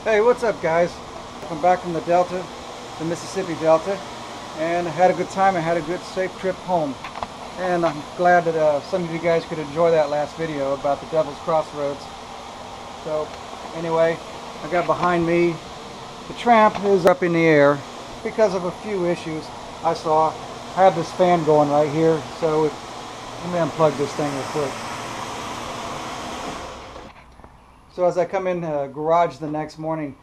Hey, what's up, guys? I'm back from the Delta, the Mississippi Delta, and I had a good time. I had a good, safe trip home. And I'm glad that some of you guys could enjoy that last video about the Devil's Crossroads. So, anyway, I got behind me. The Tramp is up in the air because of a few issues I saw. I have this fan going right here, so let me unplug this thing real quick. So as I come in the garage the next morning,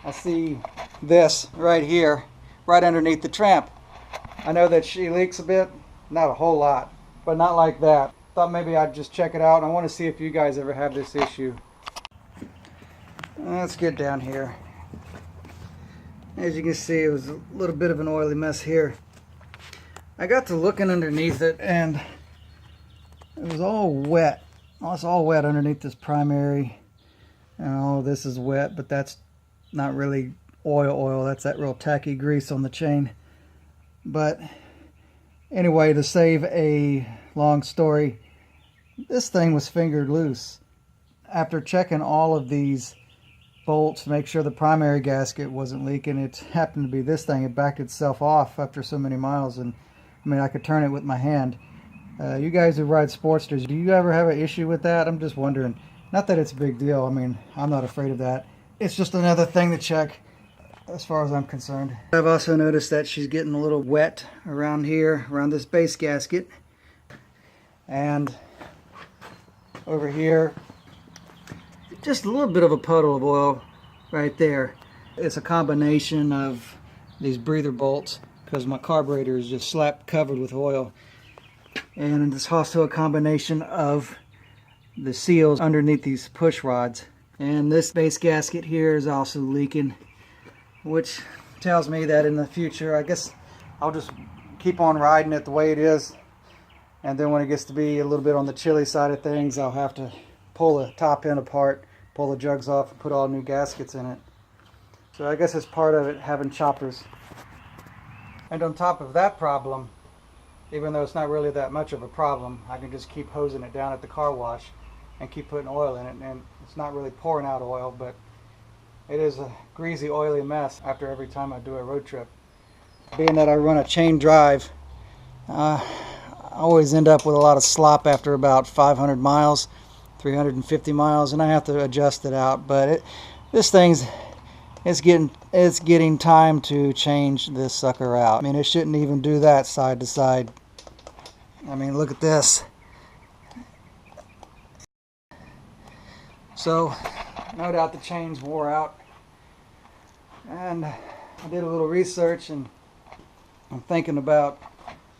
I see this right here, right underneath the Tramp. I know that she leaks a bit, not a whole lot, but not like that. Thought maybe I'd just check it out. I want to see if you guys ever have this issue. Let's get down here. As you can see, it was a little bit of an oily mess here. I got to looking underneath it, and it was all wet. Oh, it's all wet underneath this primary. Oh, this is wet, but that's not really oil. That's that real tacky grease on the chain. But anyway, to save a long story, this thing was fingered loose. After checking all of these bolts to make sure the primary gasket wasn't leaking, it happened to be this thing. It backed itself off after so many miles, and I mean, I could turn it with my hand. You guys who ride Sportsters, do you ever have an issue with that? I'm just wondering. Not that it's a big deal. I mean, I'm not afraid of that. It's just another thing to check as far as I'm concerned. I've also noticed that she's getting a little wet around here, around this base gasket. And over here, just a little bit of a puddle of oil right there. It's a combination of these breather bolts because my carburetor is just slap covered with oil. And it's also a combination of the seals underneath these push rods. And this base gasket here is also leaking, which tells me that in the future, I guess I'll just keep on riding it the way it is. And then when it gets to be a little bit on the chilly side of things, I'll have to pull the top end apart, pull the jugs off, and put all new gaskets in it. So I guess it's part of it having choppers. And on top of that problem, even though it's not really that much of a problem, I can just keep hosing it down at the car wash and keep putting oil in it, and it's not really pouring out oil, but it is a greasy, oily mess after every time I do a road trip. Being that I run a chain drive, I always end up with a lot of slop after about 500 miles, 350 miles, and I have to adjust it out. But it's getting time to change this sucker out. I mean, it shouldn't even do that side to side. I mean, look at this. So, no doubt the chains wore out. And I did a little research, and I'm thinking about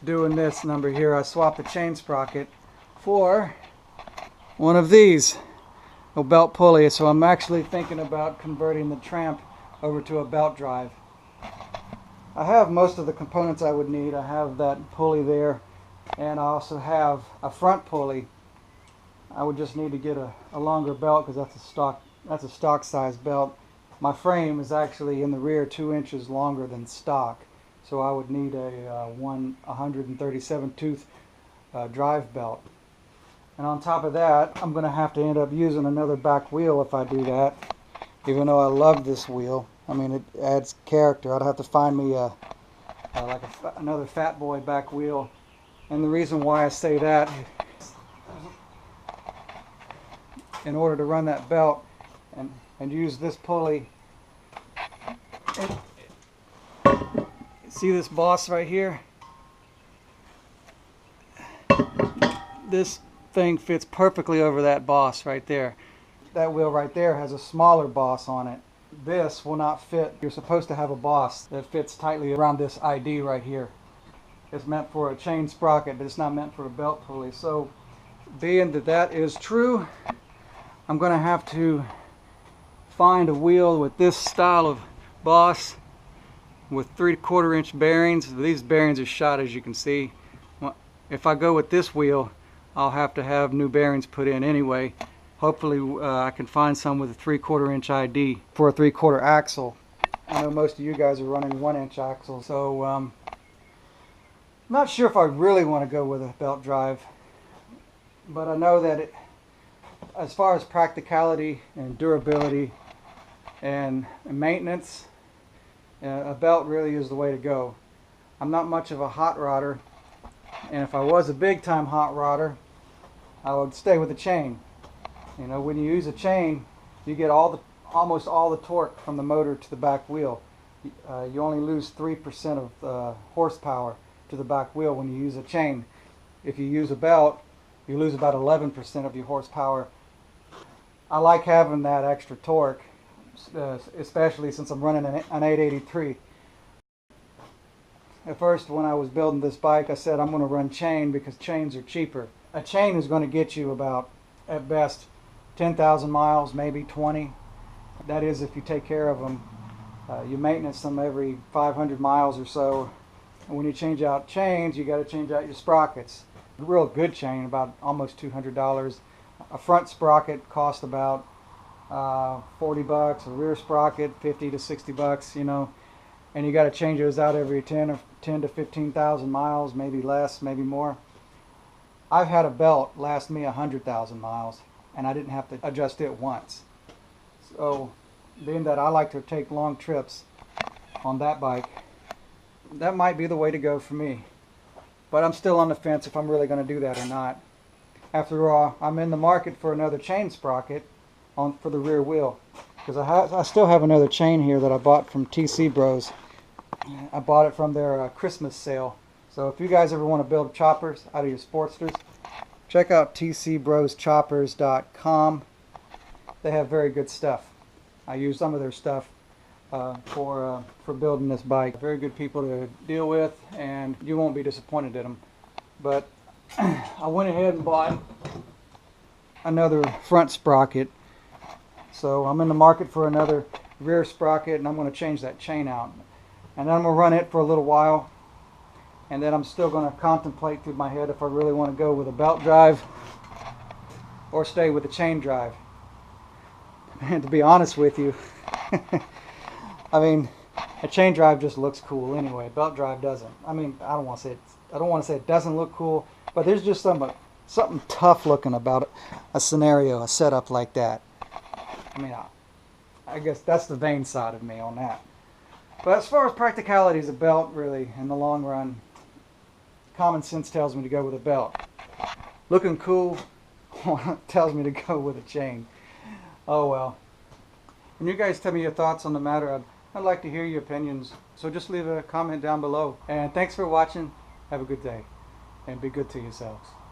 doing this number here. I swapped the chain sprocket for one of these, a belt pulley. So I'm actually thinking about converting the Tramp over to a belt drive. I have most of the components I would need. I have that pulley there, and I also have a front pulley. I would just need to get a longer belt because that's a stock size belt. My frame is actually in the rear 2 inches longer than stock, so I would need a 137 tooth drive belt. And on top of that, I'm going to have to end up using another back wheel if I do that, even though I love this wheel. I mean, it adds character. I'd have to find me another fat boy back wheel. And the reason why I say that, in order to run that belt and use this pulley, see this boss right here? This thing fits perfectly over that boss right there. That wheel right there has a smaller boss on it. This will not fit. You're supposed to have a boss that fits tightly around this ID right here. It's meant for a chain sprocket, but it's not meant for a belt pulley. So, being that that is true, I'm going to have to find a wheel with this style of boss with 3/4 inch bearings. These bearings are shot, as you can see. If I go with this wheel, I'll have to have new bearings put in anyway. Hopefully I can find some with a 3/4 inch ID for a 3/4 axle. I know most of you guys are running 1 inch axle, so I'm not sure if I really want to go with a belt drive, but I know that as far as practicality and durability, and maintenance, a belt really is the way to go. I'm not much of a hot rodder, and if I was a big time hot rodder, I would stay with a chain. You know, when you use a chain, you get almost all the torque from the motor to the back wheel. You only lose 3% of the horsepower to the back wheel when you use a chain. If you use a belt, you lose about 11% of your horsepower. I like having that extra torque, especially since I'm running an 883. At first, when I was building this bike, I said I'm going to run chain because chains are cheaper. A chain is going to get you about, at best, 10,000 miles, maybe 20. That is if you take care of them. You maintenance them every 500 miles or so. And when you change out chains, you got to change out your sprockets. A real good chain, about almost $200. A front sprocket costs about $40. A rear sprocket, 50 to 60 bucks, you know. And you got to change those out every 10 to 15,000 miles, maybe less, maybe more. I've had a belt last me 100,000 miles, and I didn't have to adjust it once. So, being that I like to take long trips on that bike, that might be the way to go for me. But I'm still on the fence if I'm really going to do that or not. After all, I'm in the market for another chain sprocket for the rear wheel, because I still have another chain here that I bought from TC Bros. I bought it from their Christmas sale. So if you guys ever want to build choppers out of your Sportsters, check out tcbroschoppers.com. They have very good stuff. I use some of their stuff for building this bike. Very good people to deal with, and you won't be disappointed in them. But I went ahead and bought another front sprocket. So I'm in the market for another rear sprocket, and I'm going to change that chain out. And then I'm going to run it for a little while. And then I'm still going to contemplate through my head if I really want to go with a belt drive or stay with a chain drive. And to be honest with you, I mean, a chain drive just looks cool anyway. A belt drive doesn't. I mean, I don't want to say it doesn't look cool, but there's just something tough looking about a scenario, a setup like that. I mean, I guess that's the vain side of me on that. But as far as practicality is a belt, really, in the long run, common sense tells me to go with a belt. Looking cool tells me to go with a chain. Oh well. And you guys tell me your thoughts on the matter. I'd like to hear your opinions. So just leave a comment down below. And thanks for watching. Have a good day. And be good to yourselves.